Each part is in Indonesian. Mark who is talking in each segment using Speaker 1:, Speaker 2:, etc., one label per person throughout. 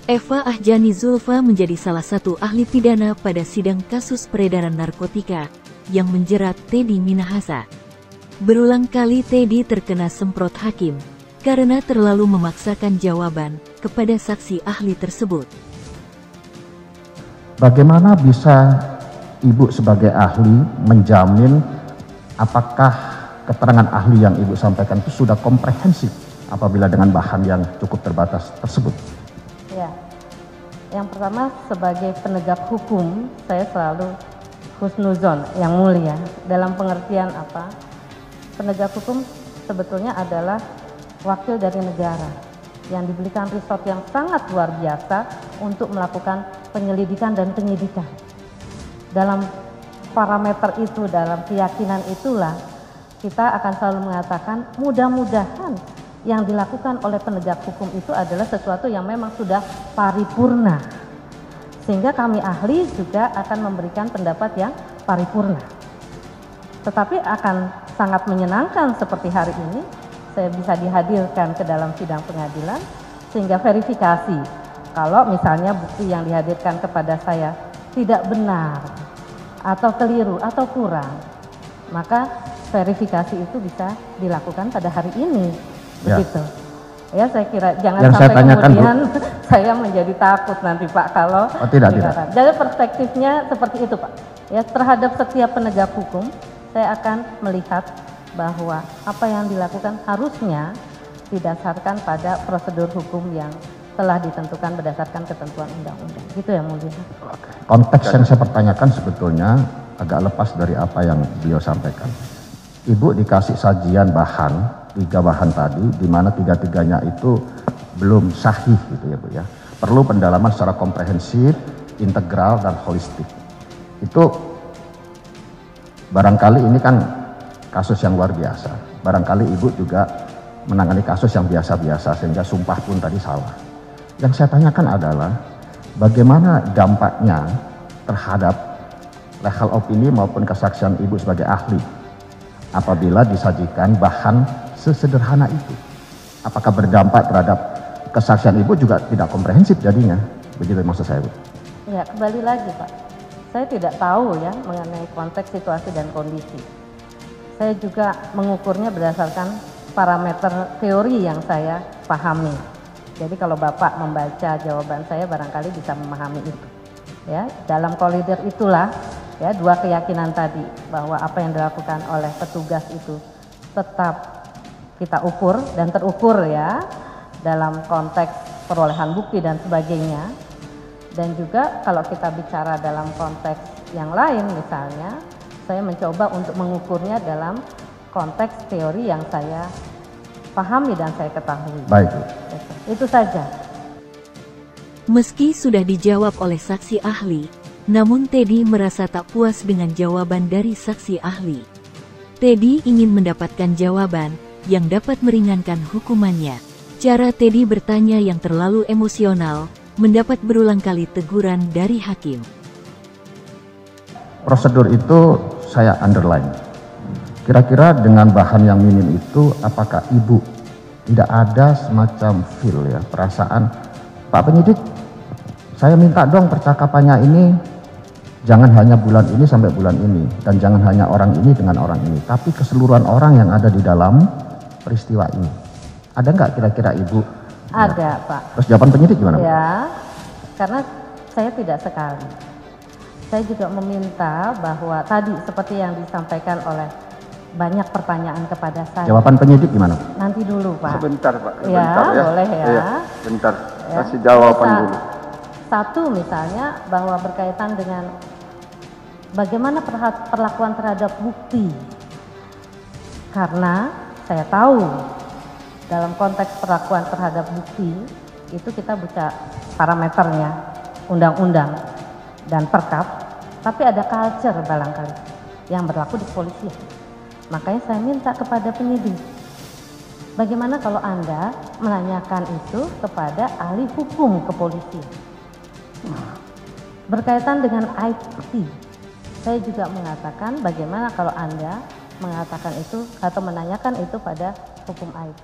Speaker 1: Eva Ahjani Zulfa menjadi salah satu ahli pidana pada sidang kasus peredaran narkotika yang menjerat Teddy Minahasa. Berulang kali Teddy terkena semprot hakim karena terlalu memaksakan jawaban kepada saksi ahli tersebut.
Speaker 2: Bagaimana bisa Ibu sebagai ahli menjamin apakah keterangan ahli yang Ibu sampaikan itu sudah komprehensif apabila dengan bahan yang cukup terbatas tersebut?
Speaker 3: Ya, yang pertama sebagai penegak hukum saya selalu husnuzon, yang mulia. Dalam pengertian apa? Penegak hukum sebetulnya adalah wakil dari negara yang diberikan resort yang sangat luar biasa untuk melakukan penyelidikan dan penyidikan. Dalam parameter itu, dalam keyakinan itulah kita akan selalu mengatakan mudah-mudahan yang dilakukan oleh penegak hukum itu adalah sesuatu yang memang sudah paripurna. Sehingga kami ahli juga akan memberikan pendapat yang paripurna. Tetapi akan sangat menyenangkan seperti hari ini, saya bisa dihadirkan ke dalam sidang pengadilan, sehingga verifikasi. Kalau misalnya bukti yang dihadirkan kepada saya tidak benar, atau keliru, atau kurang, maka verifikasi itu bisa dilakukan pada hari ini. Begitu. Ya, saya kira jangan
Speaker 2: yang
Speaker 3: sampai
Speaker 2: tanyakan,
Speaker 3: kemudian saya menjadi takut nanti Pak kalau
Speaker 2: tidak.
Speaker 3: Jadi perspektifnya seperti itu Pak. Ya, terhadap setiap penegak hukum saya akan melihat bahwa apa yang dilakukan harusnya didasarkan pada prosedur hukum yang telah ditentukan berdasarkan ketentuan undang-undang. Gitu ya mulia.
Speaker 2: Konteks yang saya pertanyakan sebetulnya agak lepas dari apa yang beliau sampaikan. Ibu dikasih sajian bahan, 3 bahan tadi, di mana 3-3-nya itu belum sahih gitu ya Bu ya. Perlu pendalaman secara komprehensif, integral, dan holistik. Itu barangkali ini kan kasus yang luar biasa. Barangkali Ibu juga menangani kasus yang biasa-biasa sehingga sumpah pun tadi salah. Yang saya tanyakan adalah bagaimana dampaknya terhadap legal opini maupun kesaksian Ibu sebagai ahli apabila disajikan bahan sesederhana itu. Apakah berdampak terhadap kesaksian Ibu juga tidak komprehensif jadinya? Begitu maksud saya Bu.
Speaker 3: Ya, kembali lagi Pak. Saya tidak tahu ya mengenai konteks situasi dan kondisi. Saya juga mengukurnya berdasarkan parameter teori yang saya pahami. Jadi kalau Bapak membaca jawaban saya barangkali bisa memahami itu. Ya, dalam koridor itulah ya 2 keyakinan tadi bahwa apa yang dilakukan oleh petugas itu tetap kita ukur dan terukur ya dalam konteks perolehan bukti dan sebagainya. Dan juga kalau kita bicara dalam konteks yang lain misalnya, saya mencoba untuk mengukurnya dalam konteks teori yang saya pahami dan saya ketahui.
Speaker 2: Baik.
Speaker 3: Itu saja.
Speaker 1: Meski sudah dijawab oleh saksi ahli, namun Teddy merasa tak puas dengan jawaban dari saksi ahli. Teddy ingin mendapatkan jawaban yang dapat meringankan hukumannya. Cara Teddy bertanya yang terlalu emosional mendapat berulang kali teguran dari hakim.
Speaker 2: Prosedur itu saya underline. Kira-kira dengan bahan yang minim itu apakah Ibu tidak ada semacam feel ya, perasaan, Pak penyidik, saya minta dong percakapannya ini jangan hanya bulan ini sampai bulan ini, dan jangan hanya orang ini dengan orang ini, tapi keseluruhan orang yang ada di dalam peristiwa ini. Ada nggak kira-kira Ibu?
Speaker 3: Ada
Speaker 2: ya.
Speaker 3: Pak.
Speaker 2: Terus jawaban penyidik gimana?
Speaker 3: Ya, karena saya tidak sekali. Saya juga meminta bahwa tadi seperti yang disampaikan oleh banyak pertanyaan kepada saya.
Speaker 2: Jawaban penyidik gimana?
Speaker 3: Nanti dulu Pak.
Speaker 4: Sebentar Pak.
Speaker 3: Sebentar, ya, boleh ya.
Speaker 4: Iya, bentar,
Speaker 3: Ya.
Speaker 4: kasih jawaban dulu.
Speaker 3: Satu misalnya bahwa berkaitan dengan bagaimana perlakuan terhadap bukti. Karena saya tahu dalam konteks perlakuan terhadap bukti itu kita baca parameternya, undang-undang dan perkap, tapi ada culture barangkali yang berlaku di kepolisian. Makanya saya minta kepada penyidik, bagaimana kalau Anda menanyakan itu kepada ahli hukum kepolisian. Berkaitan dengan IT, saya juga mengatakan bagaimana kalau Anda mengatakan itu atau menanyakan itu pada hukum IT.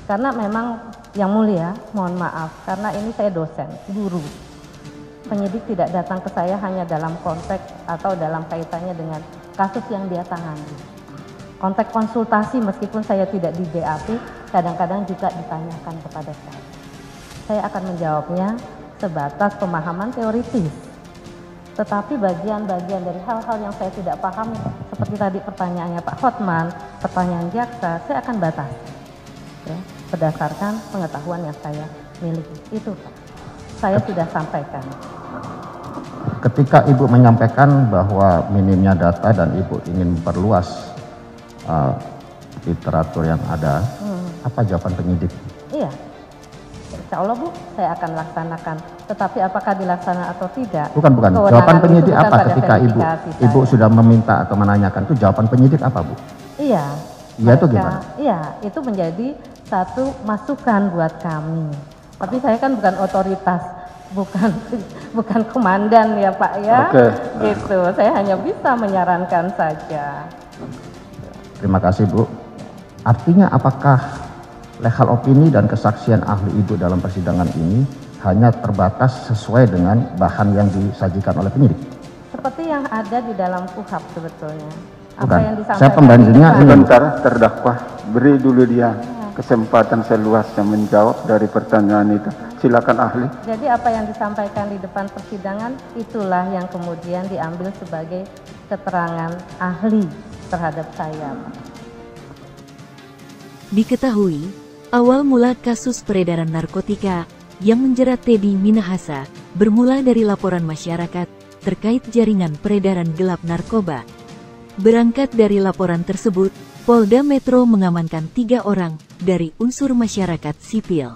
Speaker 3: Karena memang yang mulia, mohon maaf, karena ini saya dosen, guru. Penyidik tidak datang ke saya hanya dalam konteks atau dalam kaitannya dengan kasus yang dia tangani. Konteks konsultasi meskipun saya tidak di BAP, kadang-kadang juga ditanyakan kepada saya. Saya akan menjawabnya sebatas pemahaman teoritis. Tetapi bagian-bagian dari hal-hal yang saya tidak paham, seperti tadi pertanyaannya Pak Hotman, pertanyaan jaksa, saya akan batasi. Ya, berdasarkan pengetahuan yang saya miliki. Itu Pak, saya sudah sampaikan.
Speaker 2: Ketika Ibu menyampaikan bahwa minimnya data dan Ibu ingin memperluas literatur yang ada, apa jawaban penyidik?
Speaker 3: Iya, insya Allah Bu, saya akan laksanakan. Tetapi apakah dilaksanakan atau tidak?
Speaker 2: Bukan. Jawaban penyidik apa ketika Ibu sudah meminta atau menanyakan, itu jawaban penyidik apa Bu?
Speaker 3: Iya.
Speaker 2: Iya itu gimana?
Speaker 3: Iya, itu menjadi satu masukan buat kami. Tapi saya kan bukan otoritas, bukan komandan ya Pak ya.
Speaker 4: Oke.
Speaker 3: Gitu. Saya hanya bisa menyarankan saja.
Speaker 2: Terima kasih Bu. Artinya apakah legal opini dan kesaksian ahli Ibu dalam persidangan ini hanya terbatas sesuai dengan bahan yang disajikan oleh penyidik?
Speaker 3: Seperti yang ada di dalam KUHP sebetulnya.
Speaker 2: Bukan.
Speaker 3: Apa yang disampaikan?
Speaker 2: Saya pembandingnya
Speaker 4: Sebentar terdakwa, beri dulu dia kesempatan seluasnya menjawab dari pertanyaan itu. Silakan ahli.
Speaker 3: Jadi apa yang disampaikan di depan persidangan itulah yang kemudian diambil sebagai keterangan ahli terhadap saya.
Speaker 1: Diketahui, awal mula kasus peredaran narkotika yang menjerat Teddy Minahasa bermula dari laporan masyarakat terkait jaringan peredaran gelap narkoba. Berangkat dari laporan tersebut, Polda Metro mengamankan 3 orang dari unsur masyarakat sipil.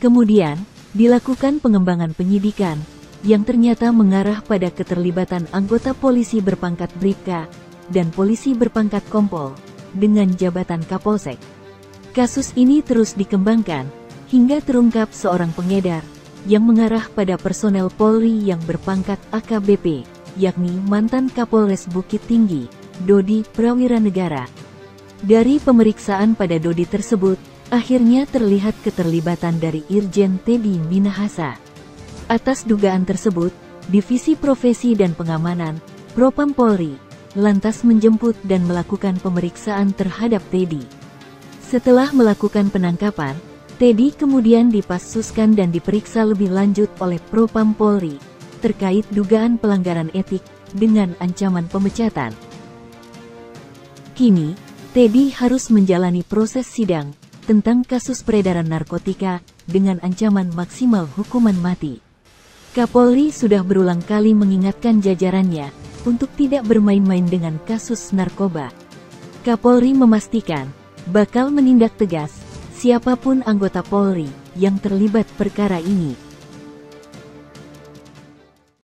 Speaker 1: Kemudian, dilakukan pengembangan penyidikan yang ternyata mengarah pada keterlibatan anggota polisi berpangkat Bribka dan polisi berpangkat Kompol dengan jabatan Kapolsek. Kasus ini terus dikembangkan hingga terungkap seorang pengedar yang mengarah pada personel Polri yang berpangkat AKBP, yakni mantan Kapolres Bukit Tinggi, Dodi Prawiranegara. Dari pemeriksaan pada Dodi tersebut, akhirnya terlihat keterlibatan dari Irjen Teddy Minahasa. Atas dugaan tersebut, Divisi Profesi dan Pengamanan, Propam Polri, lantas menjemput dan melakukan pemeriksaan terhadap Teddy. Setelah melakukan penangkapan, Teddy kemudian dipassuskan dan diperiksa lebih lanjut oleh Propam Polri terkait dugaan pelanggaran etik dengan ancaman pemecatan. Kini, Teddy harus menjalani proses sidang tentang kasus peredaran narkotika dengan ancaman maksimal hukuman mati. Kapolri sudah berulang kali mengingatkan jajarannya untuk tidak bermain-main dengan kasus narkoba. Kapolri memastikan bakal menindak tegas siapapun anggota Polri yang terlibat perkara ini.